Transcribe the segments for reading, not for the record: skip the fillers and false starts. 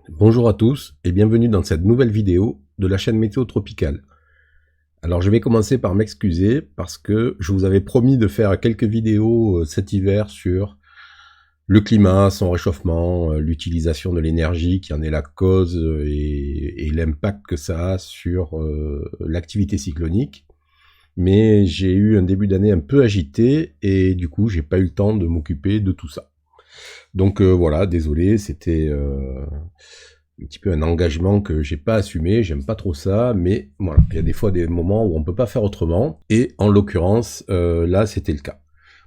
Bonjour à tous et bienvenue dans cette nouvelle vidéo de la chaîne Météo Tropicale. Alors je vais commencer par m'excuser parce que je vous avais promis de faire quelques vidéos cet hiver sur le climat, son réchauffement, l'utilisation de l'énergie qui en est la cause et l'impact que ça a sur l'activité cyclonique. Mais j'ai eu un début d'année un peu agité et du coup j'ai pas eu le temps de m'occuper de tout ça. Donc voilà, désolé, c'était un petit peu un engagement que j'ai pas assumé, j'aime pas trop ça, mais voilà, il y a des fois des moments où on peut pas faire autrement, et en l'occurrence, là c'était le cas.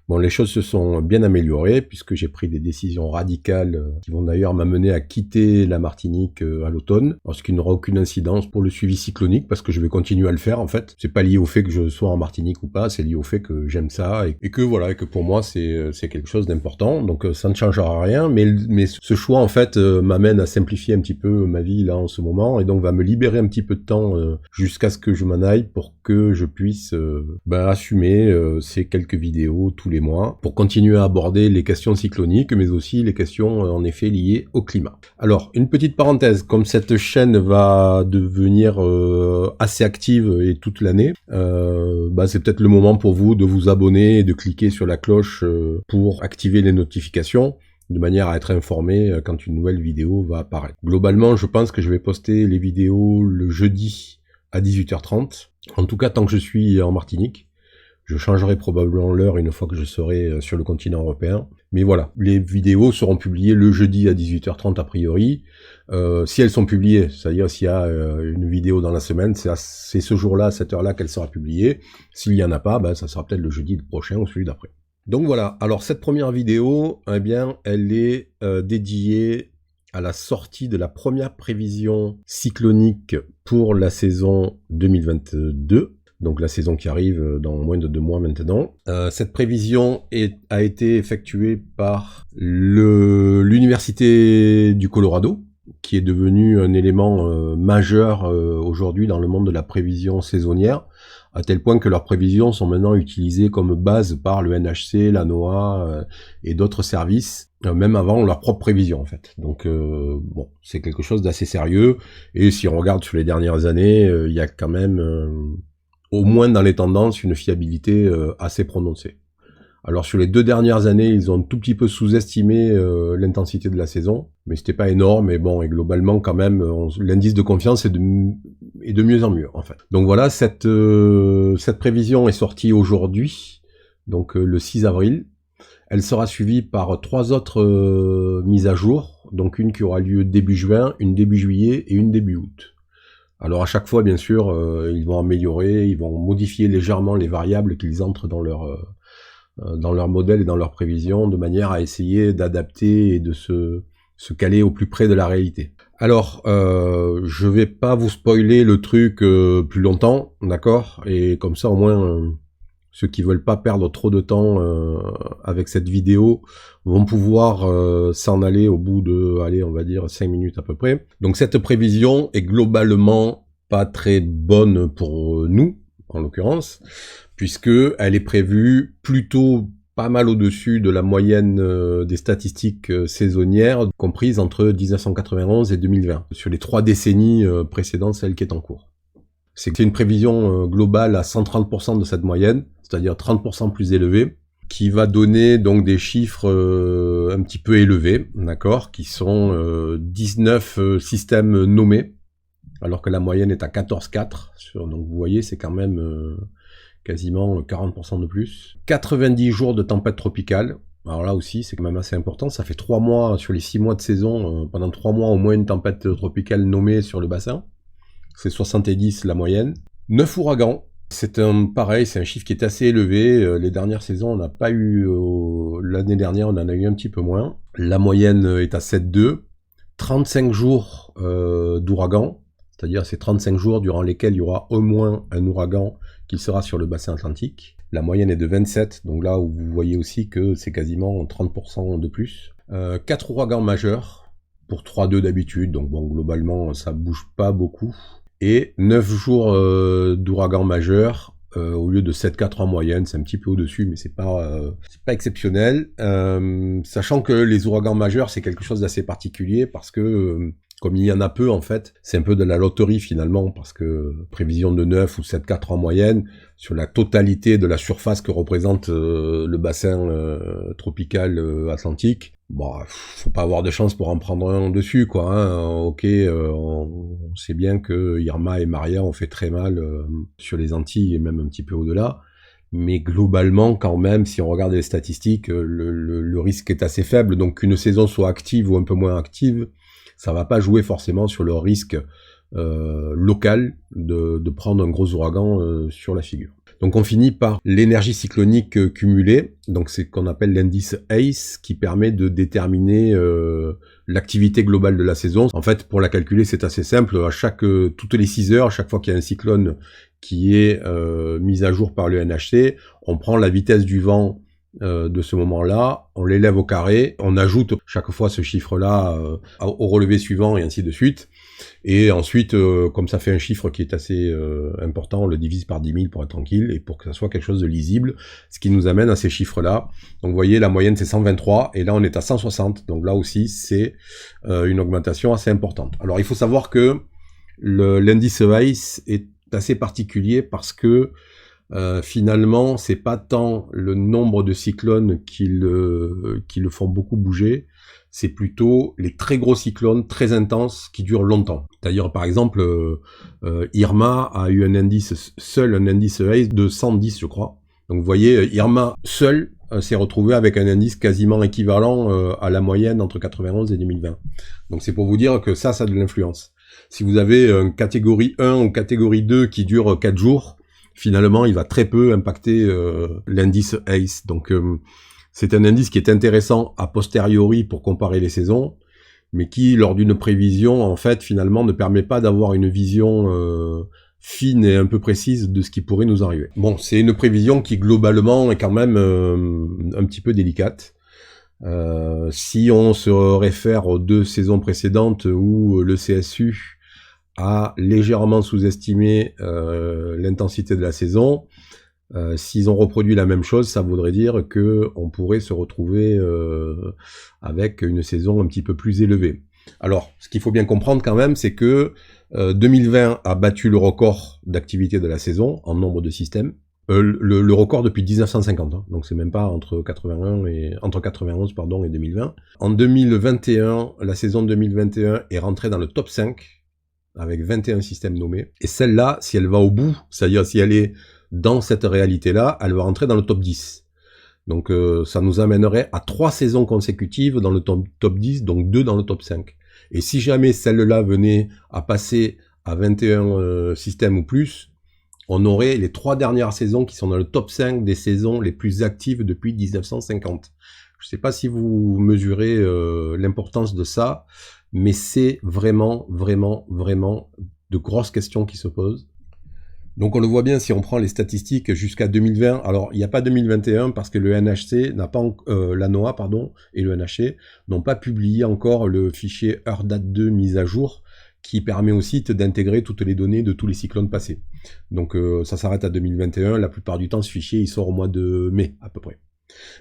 Bon, les choses se sont bien améliorées, puisque j'ai pris des décisions radicales qui vont d'ailleurs m'amener à quitter la Martinique à l'automne, ce qui n'aura aucune incidence pour le suivi cyclonique, parce que je vais continuer à le faire en fait. C'est pas lié au fait que je sois en Martinique ou pas, c'est lié au fait que j'aime ça, et que voilà, et que pour moi c'est quelque chose d'important, donc ça ne changera rien, mais ce choix en fait m'amène à simplifier un petit peu ma vie là en ce moment, et donc va me libérer un petit peu de temps jusqu'à ce que je m'en aille, pour que je puisse assumer ces quelques vidéos tous les mois pour continuer à aborder les questions cycloniques, mais aussi les questions en effet liées au climat. Alors, une petite parenthèse, comme cette chaîne va devenir assez active et toute l'année, c'est peut-être le moment pour vous de vous abonner et de cliquer sur la cloche pour activer les notifications, de manière à être informé quand une nouvelle vidéo va apparaître. Globalement, je pense que je vais poster les vidéos le jeudi à 18h30, en tout cas tant que je suis en Martinique. Je changerai probablement l'heure une fois que je serai sur le continent européen. Mais voilà, les vidéos seront publiées le jeudi à 18h30 a priori. Si elles sont publiées, c'est-à-dire s'il y a une vidéo dans la semaine, c'est ce jour-là, à cette heure-là qu'elle sera publiée. S'il n'y en a pas, ça sera peut-être le jeudi prochain ou celui d'après. Donc voilà, alors cette première vidéo, eh bien, elle est dédiée à la sortie de la première prévision cyclonique pour la saison 2022. Donc la saison qui arrive dans moins de 2 mois maintenant. Cette prévision a été effectuée par l'Université du Colorado, qui est devenue un élément majeur aujourd'hui dans le monde de la prévision saisonnière, à tel point que leurs prévisions sont maintenant utilisées comme base par le NHC, la NOAA et d'autres services, même avant leur propre prévision en fait. Donc bon, c'est quelque chose d'assez sérieux, et si on regarde sur les dernières années, il y a quand même au moins dans les tendances, une fiabilité assez prononcée. Alors sur les 2 dernières années, ils ont un tout petit peu sous-estimé l'intensité de la saison, mais c'était pas énorme, et bon, et globalement quand même, l'indice de confiance est de mieux en mieux en fait. Donc voilà, cette prévision est sortie aujourd'hui, donc le 6 avril. Elle sera suivie par 3 autres mises à jour, donc une qui aura lieu début juin, une début juillet et une début août. Alors à chaque fois, bien sûr, ils vont améliorer, ils vont modifier légèrement les variables qu'ils entrent dans leur modèle et dans leurs prévisions, de manière à essayer d'adapter et de se caler au plus près de la réalité. Alors, je vais pas vous spoiler le truc plus longtemps, d'accord? Et comme ça, au moins, ceux qui veulent pas perdre trop de temps avec cette vidéo vont pouvoir s'en aller au bout de, allez, on va dire 5 minutes à peu près. Donc cette prévision est globalement pas très bonne pour nous, en l'occurrence, puisque elle est prévue plutôt pas mal au-dessus de la moyenne des statistiques saisonnières comprises entre 1991 et 2020, sur les 3 décennies précédentes, celle qui est en cours. C'est une prévision globale à 130% de cette moyenne, c'est-à-dire 30% plus élevée, qui va donner donc des chiffres un petit peu élevés, d'accord, qui sont 19 systèmes nommés, alors que la moyenne est à 14,4, donc vous voyez, c'est quand même quasiment 40% de plus. 90 jours de tempête tropicale, alors là aussi c'est quand même assez important, ça fait 3 mois sur les 6 mois de saison, pendant 3 mois au moins une tempête tropicale nommée sur le bassin. C'est 70 la moyenne. 9 ouragans, c'est pareil, c'est un chiffre qui est assez élevé. Les dernières saisons, on n'a pas eu, l'année dernière, on en a eu un petit peu moins. La moyenne est à 7,2. 35 jours d'ouragan, c'est-à-dire c'est 35 jours durant lesquels il y aura au moins un ouragan qui sera sur le bassin atlantique. La moyenne est de 27, donc là où vous voyez aussi que c'est quasiment 30% de plus. 4 ouragans majeurs, pour 3,2 d'habitude, donc bon, globalement, ça bouge pas beaucoup. Et 9 jours d'ouragan majeur, au lieu de 7,4 en moyenne, c'est un petit peu au-dessus, mais c'est pas exceptionnel. Sachant que les ouragans majeurs, c'est quelque chose d'assez particulier, parce que Comme il y en a peu, en fait, c'est un peu de la loterie finalement, parce que prévision de 9 ou 7,4 en moyenne, sur la totalité de la surface que représente le bassin tropical atlantique, bon, faut pas avoir de chance pour en prendre un dessus, quoi. Hein. Ok, on sait bien que Irma et Maria ont fait très mal sur les Antilles et même un petit peu au-delà. Mais globalement, quand même, si on regarde les statistiques, le risque est assez faible. Donc qu'une saison soit active ou un peu moins active, ça va pas jouer forcément sur le risque local de prendre un gros ouragan sur la figure. Donc on finit par l'énergie cyclonique cumulée, donc c'est ce qu'on appelle l'indice ACE, qui permet de déterminer l'activité globale de la saison. En fait, pour la calculer, c'est assez simple. Toutes les 6 heures, chaque fois qu'il y a un cyclone qui est mis à jour par le NHC, on prend la vitesse du vent de ce moment-là, on l'élève au carré, on ajoute chaque fois ce chiffre-là au relevé suivant et ainsi de suite. Et ensuite, comme ça fait un chiffre qui est assez important, on le divise par 10 000 pour être tranquille et pour que ça soit quelque chose de lisible, ce qui nous amène à ces chiffres-là. Donc vous voyez, la moyenne c'est 123 et là on est à 160. Donc là aussi c'est une augmentation assez importante. Alors il faut savoir que l'indice ACE est assez particulier parce que finalement, c'est pas tant le nombre de cyclones qui le font beaucoup bouger, c'est plutôt les très gros cyclones très intenses qui durent longtemps. D'ailleurs, par exemple, Irma a eu un indice ACE de 110, je crois. Donc vous voyez, Irma seul s'est retrouvé avec un indice quasiment équivalent à la moyenne entre 91 et 2020. Donc c'est pour vous dire que ça a de l'influence. Si vous avez une catégorie 1 ou catégorie 2 qui dure 4 jours, finalement, il va très peu impacter l'indice ACE. Donc, c'est un indice qui est intéressant a posteriori pour comparer les saisons, mais qui, lors d'une prévision, en fait, finalement, ne permet pas d'avoir une vision fine et un peu précise de ce qui pourrait nous arriver. Bon, c'est une prévision qui, globalement, est quand même un petit peu délicate. Si on se réfère aux 2 saisons précédentes où le CSU a légèrement sous-estimé l'intensité de la saison. S'ils ont reproduit la même chose, ça voudrait dire que on pourrait se retrouver avec une saison un petit peu plus élevée. Alors, ce qu'il faut bien comprendre quand même, c'est que 2020 a battu le record d'activité de la saison en nombre de systèmes. Le record depuis 1950, hein, donc c'est même pas entre 91 et 2020. En 2021, la saison 2021 est rentrée dans le top 5 avec 21 systèmes nommés. Et celle-là, si elle va au bout, c'est-à-dire si elle est dans cette réalité-là, elle va rentrer dans le top 10. Donc ça nous amènerait à 3 saisons consécutives dans le top 10, donc 2 dans le top 5. Et si jamais celle-là venait à passer à 21 systèmes ou plus, on aurait les 3 dernières saisons qui sont dans le top 5 des saisons les plus actives depuis 1950. Je ne sais pas si vous mesurez l'importance de ça, mais c'est vraiment de grosses questions qui se posent. Donc on le voit bien si on prend les statistiques jusqu'à 2020. Alors il n'y a pas 2021 parce que le NHC n'a pas la NOAA et le NHC n'ont pas publié encore le fichier EarthDat2 mis à jour qui permet au site d'intégrer toutes les données de tous les cyclones passés. Donc ça s'arrête à 2021. La plupart du temps ce fichier il sort au mois de mai à peu près.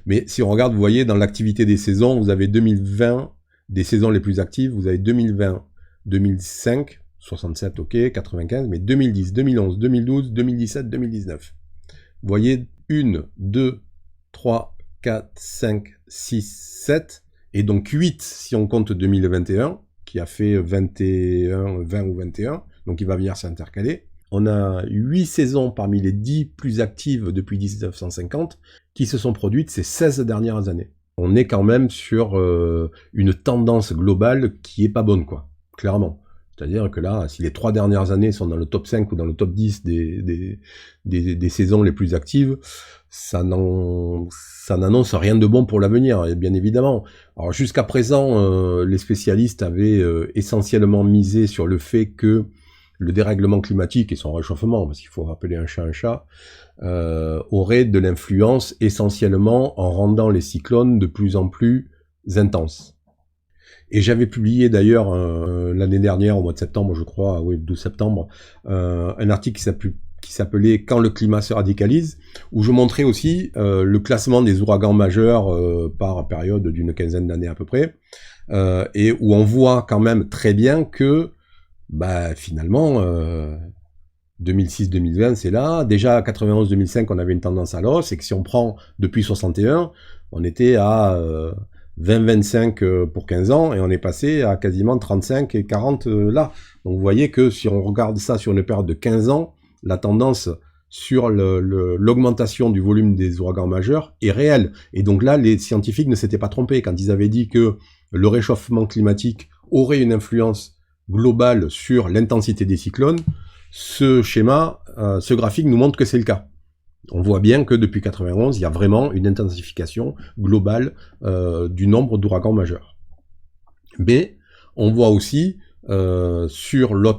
Mais si on regarde, vous voyez dans l'activité des saisons, vous avez 2020 des saisons les plus actives, vous avez 2020, 2005, 67, ok, 95, mais 2010, 2011, 2012, 2017, 2019. Vous voyez 1, 2, 3, 4, 5, 6, 7, et donc 8 si on compte 2021, qui a fait 21, 20 ou 21, donc il va venir s'intercaler. On a 8 saisons parmi les 10 plus actives depuis 1950 qui se sont produites ces 16 dernières années. On est quand même sur une tendance globale qui est pas bonne, quoi, clairement. C'est-à-dire que là, si les 3 dernières années sont dans le top 5 ou dans le top 10 des saisons les plus actives, ça n'annonce rien de bon pour l'avenir, bien évidemment. Alors jusqu'à présent, les spécialistes avaient essentiellement misé sur le fait que le dérèglement climatique et son réchauffement, parce qu'il faut rappeler un chat, aurait de l'influence essentiellement en rendant les cyclones de plus en plus intenses. Et j'avais publié d'ailleurs l'année dernière, au mois de septembre, je crois, oui, 12 septembre, un article qui s'appelait « Quand le climat se radicalise », où je montrais aussi le classement des ouragans majeurs par période d'une quinzaine d'années à peu près, et où on voit quand même très bien que finalement 2006-2020 c'est là, déjà 91-2005 on avait une tendance à l'hausse, et que si on prend depuis 61, on était à 20-25 pour 15 ans, et on est passé à quasiment 35 et 40 là. Donc vous voyez que si on regarde ça sur une période de 15 ans, la tendance sur l'augmentation du volume des ouragans majeurs est réelle. Et donc là, les scientifiques ne s'étaient pas trompés quand ils avaient dit que le réchauffement climatique aurait une influence globale sur l'intensité des cyclones. Ce schéma, ce graphique nous montre que c'est le cas. On voit bien que depuis 91, il y a vraiment une intensification globale du nombre d'ouragans majeurs. Mais on voit aussi sur le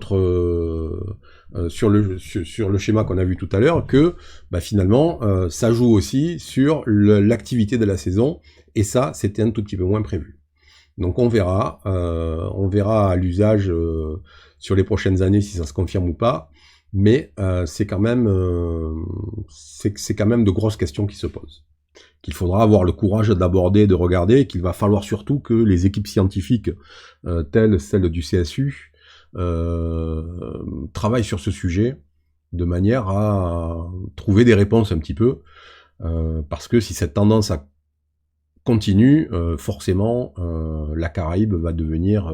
schéma qu'on a vu tout à l'heure que finalement ça joue aussi sur l'activité de la saison, et ça c'était un tout petit peu moins prévu. Donc on verra à l'usage sur les prochaines années si ça se confirme ou pas, mais c'est quand même de grosses questions qui se posent, qu'il faudra avoir le courage d'aborder, de regarder, et qu'il va falloir surtout que les équipes scientifiques telles celles du CSU travaillent sur ce sujet de manière à trouver des réponses un petit peu, parce que si cette tendance continue, forcément la Caraïbe va devenir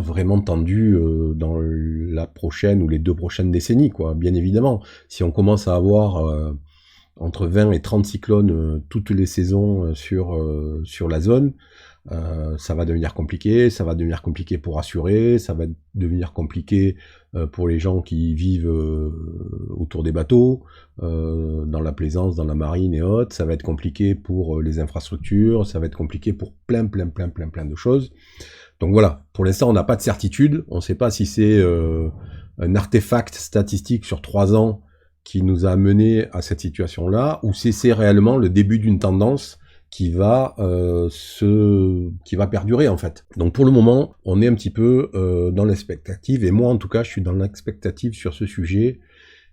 vraiment tendue dans la prochaine ou les 2 prochaines décennies, quoi. Bien évidemment, si on commence à avoir entre 20 et 30 cyclones toutes les saisons sur la zone, ça va devenir compliqué, pour assurer, ça va devenir compliqué pour les gens qui vivent autour des bateaux, dans la plaisance, dans la marine et autres, ça va être compliqué pour les infrastructures, ça va être compliqué pour plein de choses. Donc voilà, pour l'instant on n'a pas de certitude, on ne sait pas si c'est un artefact statistique sur 3 ans qui nous a amené à cette situation-là, ou si c'est réellement le début d'une tendance qui va perdurer en fait. Donc pour le moment, on est un petit peu dans l'expectative, et moi en tout cas, je suis dans l'expectative sur ce sujet,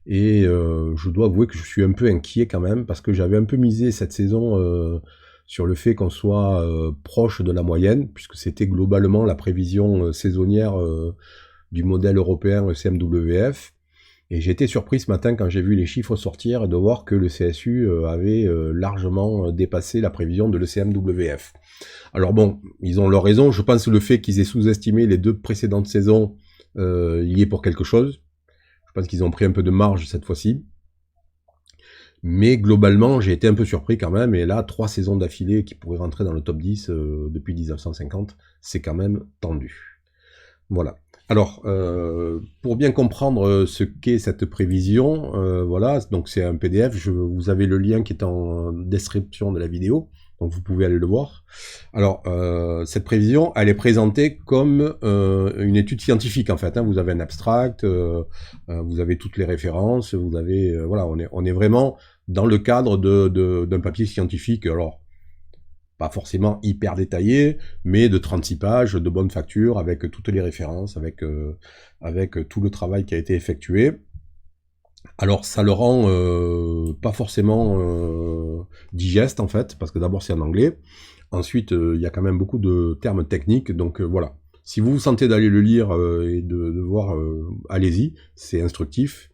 et je dois avouer que je suis un peu inquiet quand même, parce que j'avais un peu misé cette saison sur le fait qu'on soit proche de la moyenne, puisque c'était globalement la prévision saisonnière du modèle européen CMWF. Et j'ai été surpris ce matin quand j'ai vu les chiffres sortir de voir que le CSU avait largement dépassé la prévision de l'ECMWF. Alors bon, ils ont leur raison, je pense que le fait qu'ils aient sous-estimé les 2 précédentes saisons y est pour quelque chose. Je pense qu'ils ont pris un peu de marge cette fois-ci. Mais globalement, j'ai été un peu surpris quand même, et là, 3 saisons d'affilée qui pourraient rentrer dans le top 10 depuis 1950, c'est quand même tendu. Voilà. Alors, pour bien comprendre ce qu'est cette prévision, voilà, donc c'est un PDF, vous avez le lien qui est en description de la vidéo, donc vous pouvez aller le voir. Alors, cette prévision, elle est présentée comme une étude scientifique en fait, hein. Vous avez un abstract, vous avez toutes les références, vous avez, voilà, on est vraiment dans le cadre d'un papier scientifique, alors pas forcément hyper détaillé, mais de 36 pages, de bonne facture, avec toutes les références, avec tout le travail qui a été effectué. Alors ça le rend pas forcément digeste en fait, parce que d'abord c'est en anglais, ensuite il y a quand même beaucoup de termes techniques, donc voilà. Si vous vous sentez d'aller le lire et de voir, allez-y, c'est instructif.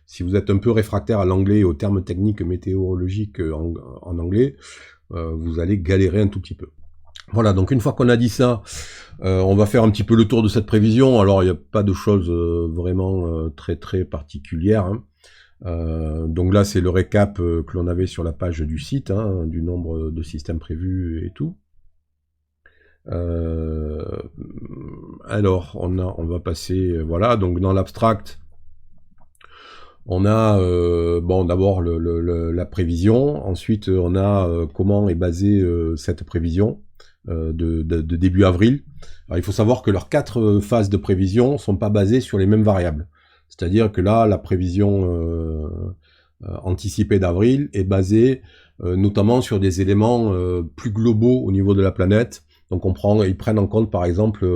Si vous êtes un peu réfractaire à l'anglais et aux termes techniques météorologiques en anglais, vous allez galérer un tout petit peu. Voilà, donc une fois qu'on a dit ça, on va faire un petit peu le tour de cette prévision. Alors il n'y a pas de choses vraiment très particulières, hein. Donc là c'est le récap que l'on avait sur la page du site, hein, du nombre de systèmes prévus et tout. Alors on va passer, voilà, donc dans l'abstract, on a bon d'abord la prévision, ensuite on a comment est basée cette prévision de début avril. Alors il faut savoir que leurs 4 phases de prévision sont pas basées sur les mêmes variables. C'est-à-dire que là, la prévision anticipée d'avril est basée notamment sur des éléments plus globaux au niveau de la planète. Donc ils prennent en compte par exemple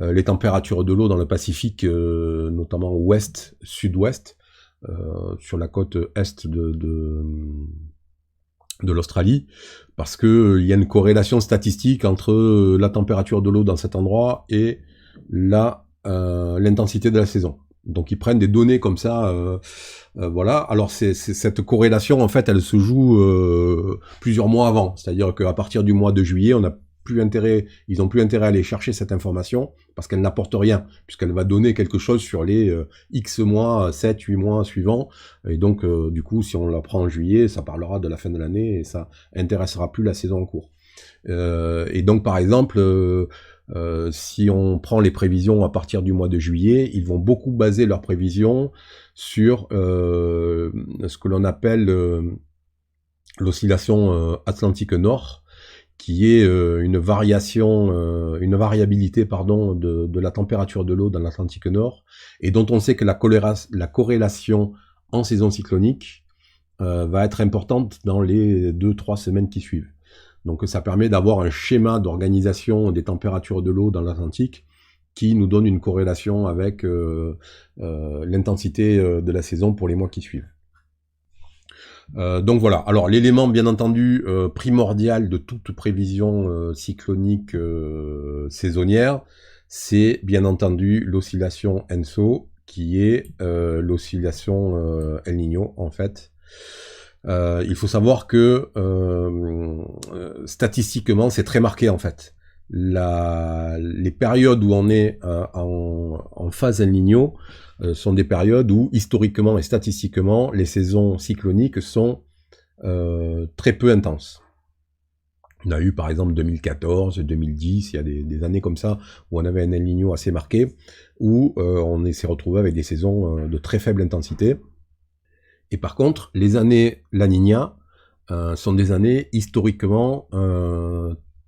les températures de l'eau dans le Pacifique, notamment ouest, sud-ouest, sur la côte est de l'Australie, parce que il y a une corrélation statistique entre la température de l'eau dans cet endroit et l'intensité de la saison. Donc ils prennent des données comme ça, voilà. Alors cette corrélation, en fait, elle se joue plusieurs mois avant. C'est-à-dire qu'à partir du mois de juillet, ils ont plus intérêt à aller chercher cette information parce qu'elle n'apporte rien, puisqu'elle va donner quelque chose sur les X mois, 7, 8 mois suivants. Et donc, du coup, si on la prend en juillet, ça parlera de la fin de l'année et ça intéressera plus la saison en cours. Et donc, par exemple, si on prend les prévisions à partir du mois de juillet, ils vont beaucoup baser leurs prévisions sur ce que l'on appelle l'oscillation Atlantique Nord, qui est une variabilité de la température de l'eau dans l'Atlantique Nord, et dont on sait que la corrélation en saison cyclonique va être importante dans les 2-3 semaines qui suivent. Donc ça permet d'avoir un schéma d'organisation des températures de l'eau dans l'Atlantique qui nous donne une corrélation avec l'intensité de la saison pour les mois qui suivent. Donc voilà, alors l'élément bien entendu primordial de toute prévision cyclonique saisonnière, c'est bien entendu l'oscillation ENSO, qui est l'oscillation El Niño en fait. Il faut savoir que statistiquement c'est très marqué en fait. Les périodes où on est en phase El Niño sont des périodes où historiquement et statistiquement les saisons cycloniques sont très peu intenses. On a eu par exemple 2014, 2010, il y a des années comme ça où on avait un El Niño assez marqué, où on s'est retrouvé avec des saisons de très faible intensité. Et par contre, les années La Niña sont des années historiquement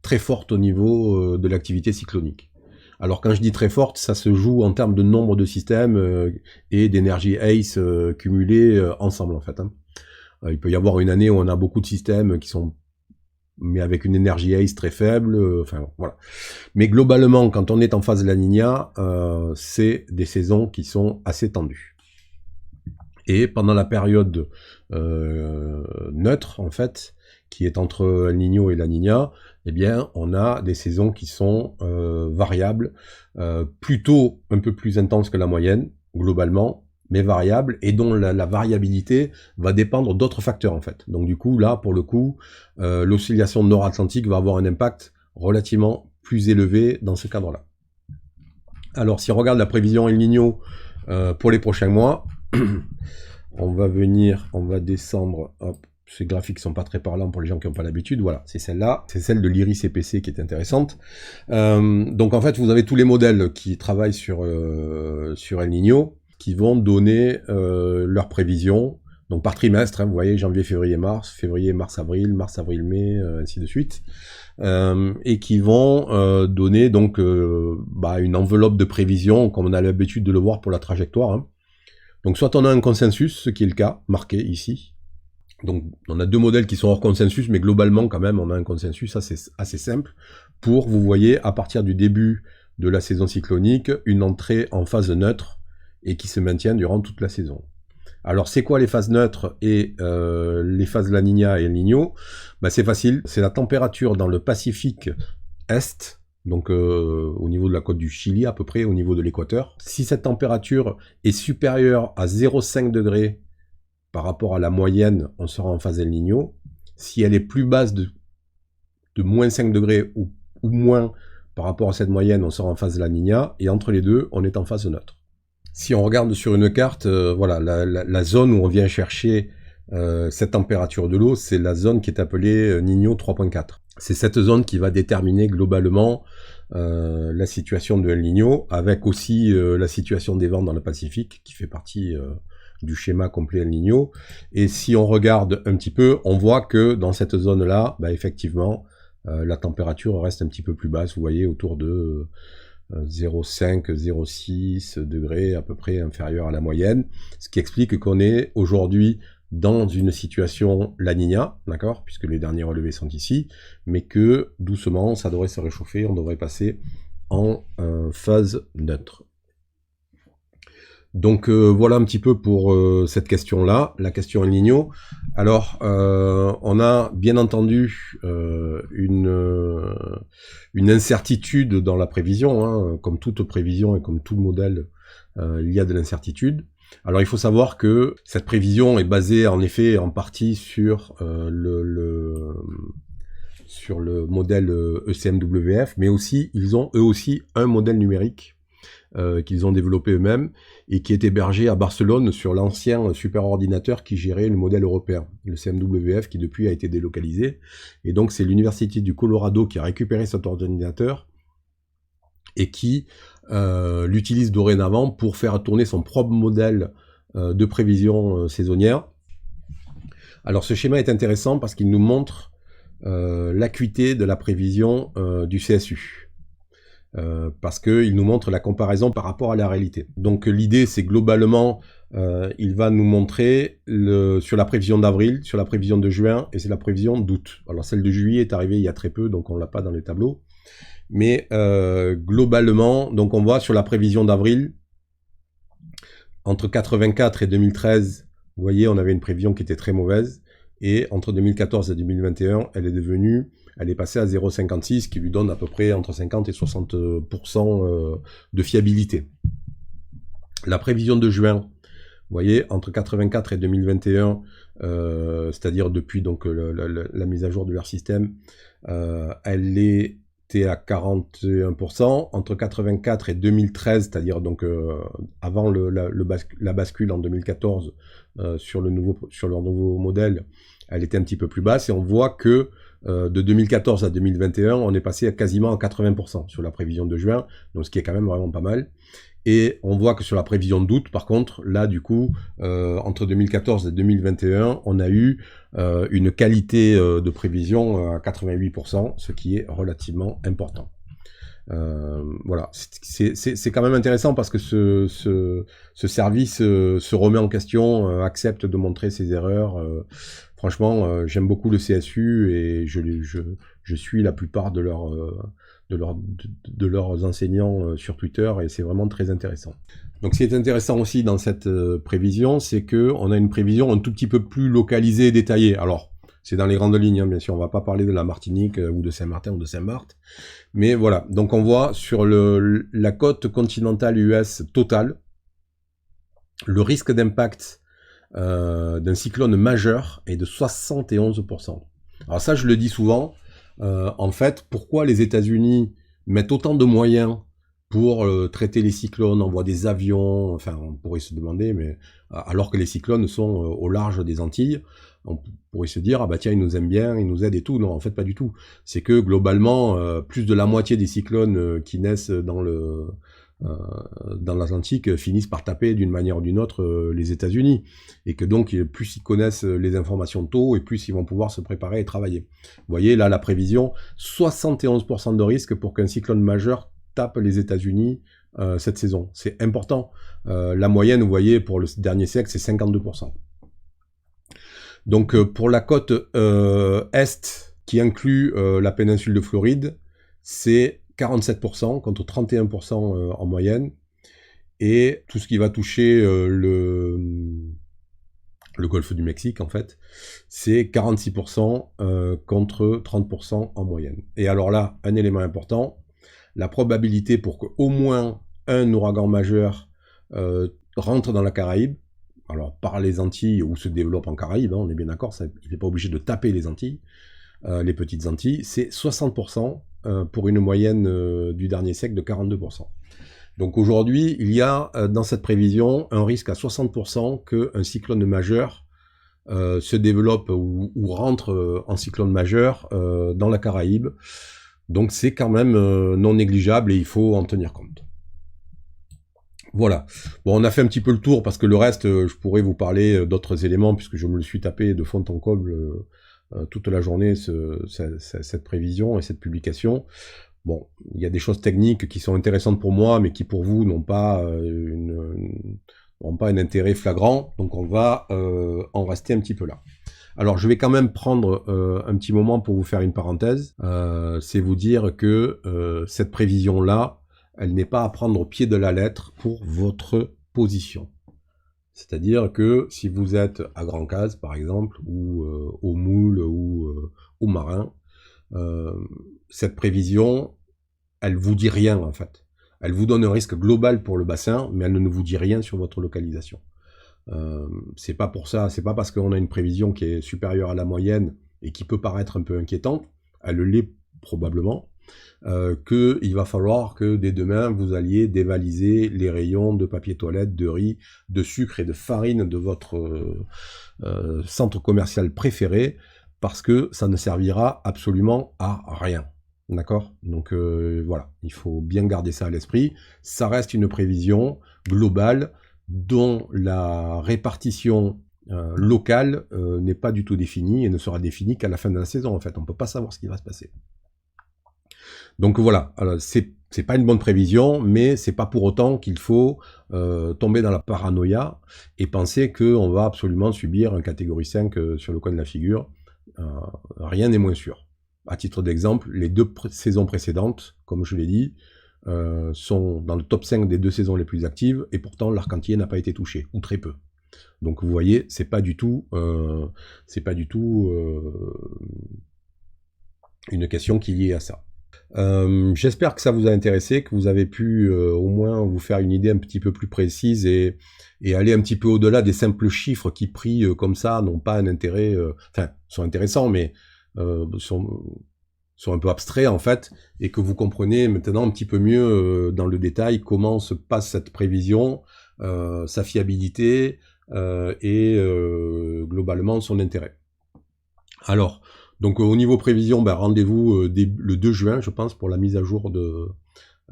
très fortes au niveau de l'activité cyclonique. Alors quand je dis très forte, ça se joue en termes de nombre de systèmes et d'énergie ACE cumulées ensemble en fait. Il peut y avoir une année où on a beaucoup de systèmes qui sont mais avec une énergie ACE très faible, enfin voilà. Mais globalement, quand on est en phase La Niña, c'est des saisons qui sont assez tendues. Et pendant la période neutre, en fait, qui est entre El Niño et La Niña, eh bien, on a des saisons qui sont variables, plutôt un peu plus intenses que la moyenne, globalement, mais variables, et dont la variabilité va dépendre d'autres facteurs, en fait. Donc du coup, là, pour le coup, l'oscillation nord-atlantique va avoir un impact relativement plus élevé dans ce cadre-là. Alors, si on regarde la prévision El Niño pour les prochains mois, on va descendre, hop, ces graphiques sont pas très parlants pour les gens qui n'ont pas l'habitude, voilà, c'est celle-là, c'est celle de l'IRIS EPC qui est intéressante. Donc en fait, vous avez tous les modèles qui travaillent sur El Niño, qui vont donner leurs prévisions, donc par trimestre, vous voyez, janvier, février, mars, mars, avril, mai, ainsi de suite, et qui vont donner donc une enveloppe de prévision, comme on a l'habitude de le voir pour la trajectoire, Donc soit on a un consensus, ce qui est le cas, marqué ici. Donc on a deux modèles qui sont hors consensus, mais globalement quand même on a un consensus assez simple pour, vous voyez, à partir du début de la saison cyclonique, une entrée en phase neutre et qui se maintient durant toute la saison. Alors c'est quoi les phases neutres et les phases La Niña et El Niño? C'est facile, c'est la température dans le Pacifique Est, donc au niveau de la côte du Chili à peu près, au niveau de l'équateur. Si cette température est supérieure à 0,5 degrés par rapport à la moyenne, on sera en phase El Niño. Si elle est plus basse de moins 5 degrés ou moins par rapport à cette moyenne, on sera en phase La Niña. Et entre les deux, on est en phase neutre. Si on regarde sur une carte, voilà, la zone où on vient chercher cette température de l'eau, c'est la zone qui est appelée Niño 3.4. C'est cette zone qui va déterminer globalement la situation de El Niño, avec aussi la situation des vents dans le Pacifique, qui fait partie du schéma complet El Niño. Et si on regarde un petit peu, on voit que dans cette zone-là, effectivement, la température reste un petit peu plus basse, vous voyez, autour de 0,5, 0,6 degrés, à peu près inférieur à la moyenne, ce qui explique qu'on est aujourd'hui dans une situation La Niña, d'accord, puisque les derniers relevés sont ici, mais que doucement, ça devrait se réchauffer, on devrait passer en phase neutre. Donc voilà un petit peu pour cette question-là, la question El Niño. Alors, on a bien entendu une incertitude dans la prévision, hein, comme toute prévision et comme tout modèle, il y a de l'incertitude. Alors il faut savoir que cette prévision est basée en effet en partie sur sur le modèle ECMWF, mais aussi ils ont eux aussi un modèle numérique qu'ils ont développé eux-mêmes et qui est hébergé à Barcelone sur l'ancien superordinateur qui gérait le modèle européen, le CMWF, qui depuis a été délocalisé. Et donc c'est l'université du Colorado qui a récupéré cet ordinateur et qui l'utilise dorénavant pour faire tourner son propre modèle de prévision saisonnière. Alors ce schéma est intéressant parce qu'il nous montre l'acuité de la prévision du CSU. Parce qu'il nous montre la comparaison par rapport à la réalité. Donc l'idée, c'est globalement, il va nous montrer sur la prévision d'avril, sur la prévision de juin, et c'est la prévision d'août. Alors celle de juillet est arrivée il y a très peu, donc on l'a pas dans les tableaux. Mais globalement, donc on voit sur la prévision d'avril, entre 84 et 2013, vous voyez, on avait une prévision qui était très mauvaise, et entre 2014 et 2021, elle est passée à 0,56, qui lui donne à peu près entre 50 et 60% de fiabilité. La prévision de juin, vous voyez, entre 84 et 2021, c'est-à-dire depuis donc la mise à jour de leur système, elle était à 41%. Entre 84 et 2013, c'est-à-dire donc avant la bascule en 2014 sur leur nouveau modèle, elle était un petit peu plus basse, et on voit que de 2014 à 2021, on est passé à quasiment à 80% sur la prévision de juin, donc ce qui est quand même vraiment pas mal. Et on voit que sur la prévision d'août, par contre, là, du coup, entre 2014 et 2021, on a eu une qualité de prévision à 88%, ce qui est relativement important. Voilà, c'est quand même intéressant parce que ce service se remet en question, accepte de montrer ses erreurs. Franchement, j'aime beaucoup le CSU et je suis la plupart de leurs enseignants sur Twitter, et c'est vraiment très intéressant. Donc ce qui est intéressant aussi dans cette prévision, c'est que on a une prévision un tout petit peu plus localisée et détaillée. Alors, c'est dans les grandes lignes, hein, bien sûr, on va pas parler de la Martinique ou de Saint-Martin ou de Saint-Marthe. Mais voilà, donc on voit sur la côte continentale US totale, le risque d'impact d'un cyclone majeur est de 71%. Alors ça, je le dis souvent, en fait, pourquoi les États-Unis mettent autant de moyens pour traiter les cyclones, envoient des avions, enfin on pourrait se demander, mais alors que les cyclones sont au large des Antilles, on pourrait se dire, ah bah tiens, ils nous aiment bien, ils nous aident et tout. Non, en fait, pas du tout. C'est que globalement, plus de la moitié des cyclones qui naissent dans l'Atlantique finissent par taper d'une manière ou d'une autre les États-Unis. Et que donc, plus ils connaissent les informations tôt, et plus ils vont pouvoir se préparer et travailler. Vous voyez, là, la prévision, 71% de risque pour qu'un cyclone majeur tape les États-Unis cette saison. C'est important. La moyenne, vous voyez, pour le dernier siècle, c'est 52%. Donc pour la côte est, qui inclut la péninsule de Floride, c'est 47% contre 31% en moyenne. Et tout ce qui va toucher le golfe du Mexique, en fait, c'est 46% contre 30% en moyenne. Et alors là, un élément important, la probabilité pour qu'au moins un ouragan majeur rentre dans la Caraïbe, alors par les Antilles ou se développe en Caraïbes, hein, on est bien d'accord, il n'est pas obligé de taper les Antilles, les petites Antilles, c'est 60% pour une moyenne du dernier siècle de 42%. Donc aujourd'hui, il y a dans cette prévision un risque à 60% qu'un cyclone majeur se développe ou rentre en cyclone majeur dans la Caraïbe. Donc c'est quand même non négligeable et il faut en tenir compte. Voilà. Bon, on a fait un petit peu le tour parce que le reste, je pourrais vous parler d'autres éléments puisque je me le suis tapé de fond en comble toute la journée, cette prévision et cette publication. Bon, il y a des choses techniques qui sont intéressantes pour moi, mais qui pour vous n'ont pas un intérêt flagrant. Donc on va en rester un petit peu là. Alors je vais quand même prendre un petit moment pour vous faire une parenthèse. C'est vous dire que cette prévision-là, elle n'est pas à prendre au pied de la lettre pour votre position. C'est-à-dire que si vous êtes à Grand Case, par exemple, ou au Moule, ou au Marin, cette prévision, elle vous dit rien en fait. Elle vous donne un risque global pour le bassin, mais elle ne vous dit rien sur votre localisation. C'est pas pour ça, c'est pas parce qu'on a une prévision qui est supérieure à la moyenne et qui peut paraître un peu inquiétante, elle l'est probablement, qu'il va falloir que dès demain vous alliez dévaliser les rayons de papier toilette, de riz, de sucre et de farine de votre centre commercial préféré, parce que ça ne servira absolument à rien. D'accord? Donc voilà, il faut bien garder ça à l'esprit. Ça reste une prévision globale dont la répartition locale n'est pas du tout définie et ne sera définie qu'à la fin de la saison en fait. On ne peut pas savoir ce qui va se passer. Donc voilà, c'est pas une bonne prévision, mais c'est pas pour autant qu'il faut tomber dans la paranoïa et penser qu'on va absolument subir un catégorie 5 sur le coin de la figure. Rien n'est moins sûr. À titre d'exemple, les 2 saisons précédentes, comme je l'ai dit, sont dans le top 5 des 2 saisons les plus actives, et pourtant l'Arcantier n'a pas été touché, ou très peu. Donc vous voyez, c'est pas du tout une question qui est liée à ça. J'espère que ça vous a intéressé, que vous avez pu au moins vous faire une idée un petit peu plus précise et aller un petit peu au-delà des simples chiffres qui pris comme ça n'ont pas un intérêt, enfin sont intéressants mais sont un peu abstraits en fait, et que vous comprenez maintenant un petit peu mieux dans le détail comment se passe cette prévision, sa fiabilité et globalement son intérêt. Alors, donc au niveau prévision, ben, rendez-vous le 2 juin, je pense, pour la mise à jour de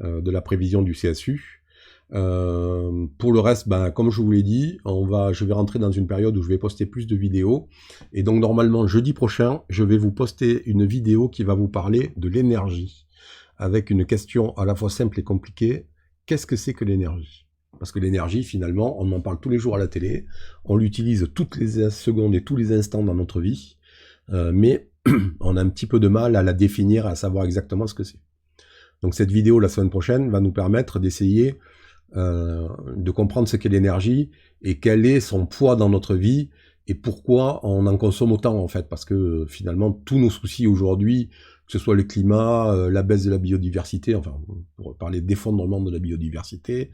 la prévision du CSU. Pour le reste, ben, comme je vous l'ai dit, je vais rentrer dans une période où je vais poster plus de vidéos. Et donc normalement, jeudi prochain, je vais vous poster une vidéo qui va vous parler de l'énergie, avec une question à la fois simple et compliquée. Qu'est-ce que c'est que l'énergie ? Parce que l'énergie, finalement, on en parle tous les jours à la télé, on l'utilise toutes les secondes et tous les instants dans notre vie, mais on a un petit peu de mal à la définir, à savoir exactement ce que c'est. Donc cette vidéo, la semaine prochaine, va nous permettre d'essayer de comprendre ce qu'est l'énergie et quel est son poids dans notre vie et pourquoi on en consomme autant en fait, parce que finalement tous nos soucis aujourd'hui, que ce soit le climat, la baisse de la biodiversité, enfin pour parler d'effondrement de la biodiversité,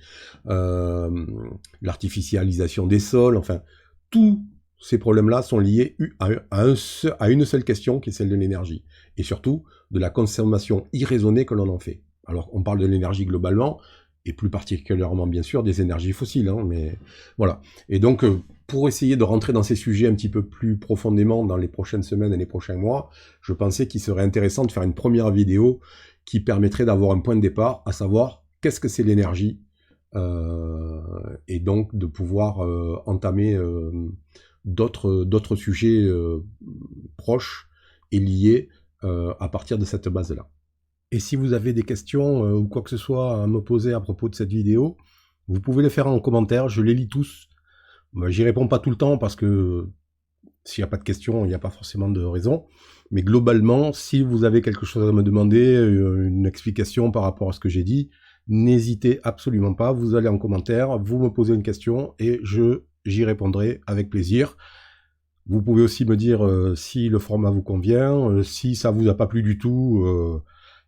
l'artificialisation des sols, enfin tous ces problèmes-là sont liés à une seule question qui est celle de l'énergie et surtout de la consommation irraisonnée que l'on en fait. Alors on parle de l'énergie globalement, et plus particulièrement bien sûr des énergies fossiles, hein, mais voilà. Et donc pour essayer de rentrer dans ces sujets un petit peu plus profondément dans les prochaines semaines et les prochains mois, je pensais qu'il serait intéressant de faire une première vidéo qui permettrait d'avoir un point de départ, à savoir qu'est-ce que c'est l'énergie, et donc de pouvoir entamer d'autres sujets proches et liés à partir de cette base-là. Et si vous avez des questions ou quoi que ce soit à me poser à propos de cette vidéo, vous pouvez les faire en commentaire, je les lis tous. J'y réponds pas tout le temps parce que s'il n'y a pas de questions, il n'y a pas forcément de raison. Mais globalement, si vous avez quelque chose à me demander, une explication par rapport à ce que j'ai dit, n'hésitez absolument pas, vous allez en commentaire, vous me posez une question et j'y répondrai avec plaisir. Vous pouvez aussi me dire si le format vous convient, si ça vous a pas plu du tout,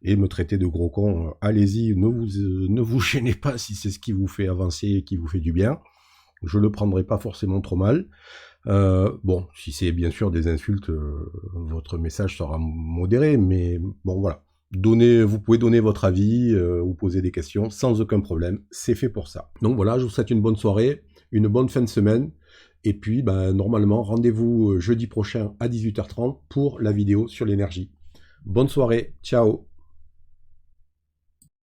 et me traiter de gros con, allez-y, ne vous gênez pas si c'est ce qui vous fait avancer et qui vous fait du bien. Je le prendrai pas forcément trop mal. Bon, si c'est bien sûr des insultes, votre message sera modéré, mais bon voilà. Vous pouvez donner votre avis, ou poser des questions sans aucun problème, c'est fait pour ça. Donc voilà, je vous souhaite une bonne soirée, une bonne fin de semaine, et puis ben, normalement, rendez-vous jeudi prochain à 18h30 pour la vidéo sur l'énergie. Bonne soirée, ciao!